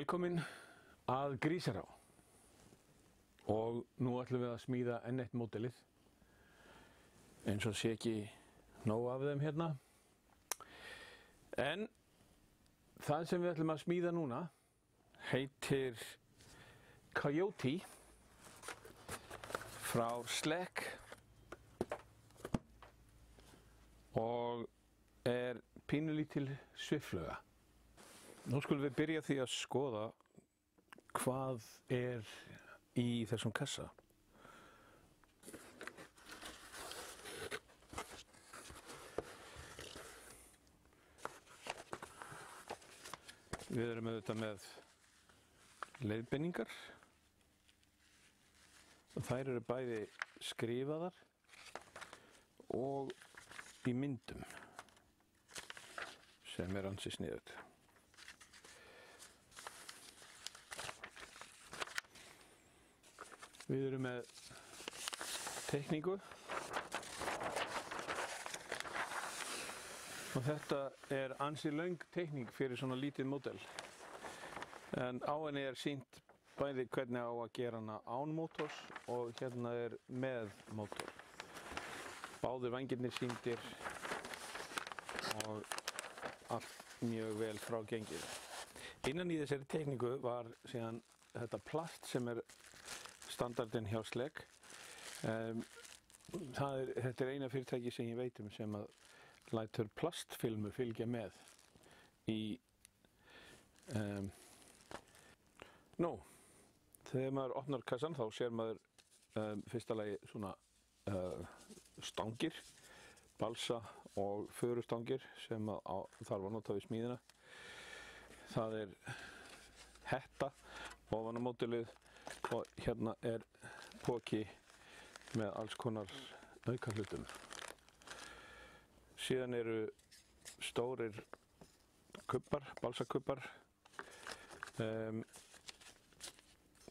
Velkomin að Grísará og nú ætlum við að smíða enn eitt módelið eins og sé ekki nóg af þeim hérna. En það sem við ætlum að smíða núna heitir Coyote frá Slack og er pínulítil sviffluga. Nú skulum við byrja því að skoða hvað er í þessum kassa. Við erum auðvitað með leiðbeiningar og þær eru bæði skrifaðar og í myndum sem er ansi sniðugt. Við erum með teikningu og þetta er ansi löng teikning fyrir svona lítið módel. En á henni er sýnt bæði hvernig á að gera hana án mótors og hérna er með mótor. Báðir vængirnir sýndir og allt mjög vel frá gengið. Innan í þessari teikningu var síðan þetta plast sem er standardinn hjá Slack. Þetta er eina fyrirtæki sem ég veit sem að lætur plastfilmu fylgja með í þegar maður opnar kassan þá sér maður fyrsta lagi svona stangir, balsa og förustangir sem þarf að nota við smíðina. Það er hetta ofan á módelið og hérna er poki með alls konar aukahlutum. Síðan eru stórir kubbar, balsakubbar.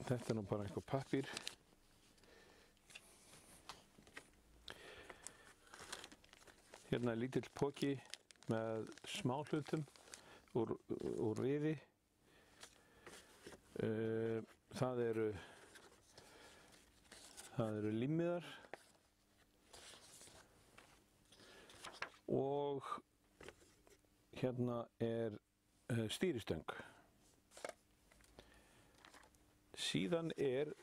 Þetta er nú bara einhver pappír. Hérna er lítill poki með smá hlutum úr riði. Það eru límmiðar og hérna er stýristöng. Síðan er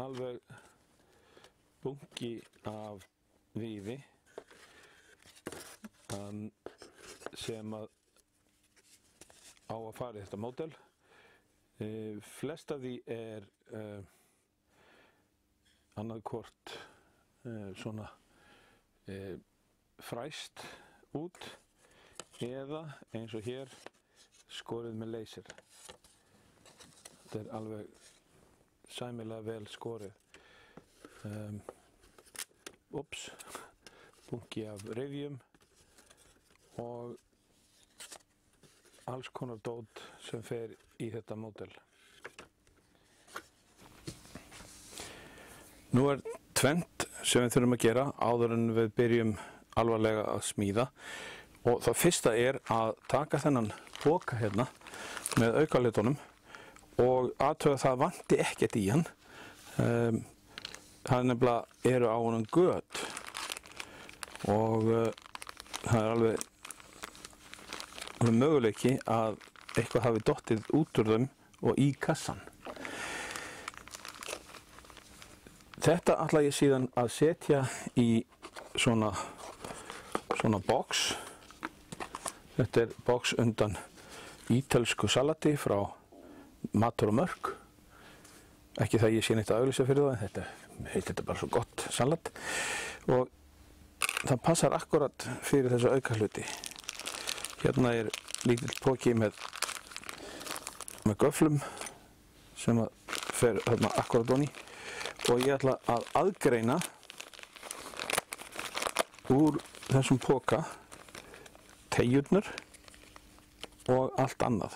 alveg bunki af víði sem á að fara í þetta módel. Flest af því er annaðhvort svona fræst út eða eins og hér skorið með laser. Þetta er alveg sæmilega vel skorið. Bunki af rifjum og alls konar dót sem fer í þetta módel. Nú er tvennt sem við þurfum að gera áður en við byrjum alvarlega að smíða og það fyrsta er að taka þennan poka hérna með aukalitunum og athuga það vanti ekkert í hann. Það nefnilega eru á honum göt og það er alveg möguleiki að eitthvað hafi dottið út úr þeim og í kassan. Þetta ætla ég síðan að setja í svona box. Þetta er box undan ítölsku salati frá Matur og Mörk. Ekki það ég sé neitt að auglýsa fyrir það, en þetta er bara svo gott salat. Og það passar akkurat fyrir þessu aukahluti. Hérna er lítill poki með göflum sem fer þarna akkurat onni og ég ætla að aðgreina úr þessum poka teygjurnar og allt annað.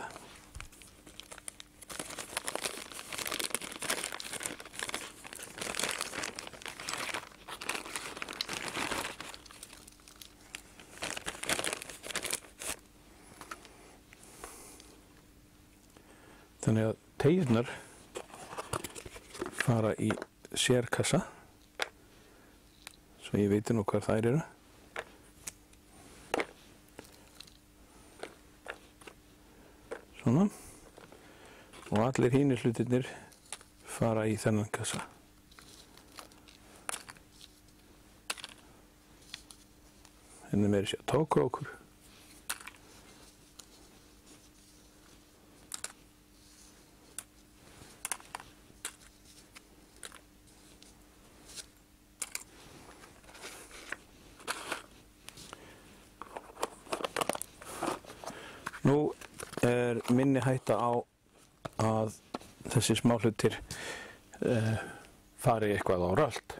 Þannig að teygjurnar fara í sérkassa, svo ég veit nú hvar þær eru. Svona. Og allir hinir hlutirnir fara í þennan kassa. Hérna meira sér tákrókur. Nú er minni hætta á að þessi smá hlutir fari eitthvað á rölt.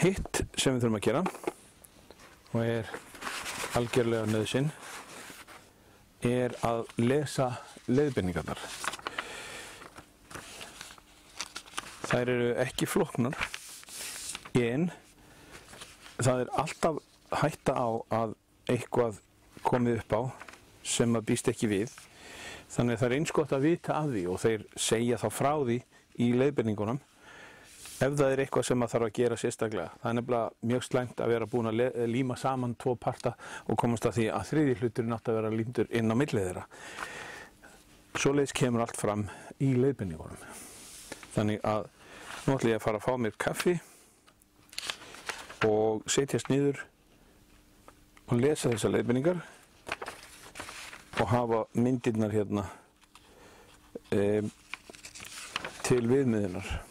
Hitt sem við þurfum að gera og er algjörlega nauðsyn er að lesa leiðbeiningarnar. Þær eru ekki flóknar en það er alltaf hætta á að eitthvað komið upp á sem að býst ekki við. Þannig að það er eins gott að vita af því og þeir segja þá frá því í leiðbeiningunum ef það er eitthvað sem að þarf að gera sérstaklega. Það er nefnilega mjög slæmt að vera búin að líma saman 2 parta og komast að því að þriðji hluturinn átti að vera límdur inn á milli þeirra. Svoleiðis kemur allt fram í leiðbeiningunum. Þannig að nú ætla ég að fara að fá mér kaffi og setjast niður og lesa þessar leiðbeiningar og hafa myndirnar hérna til viðmiðunar.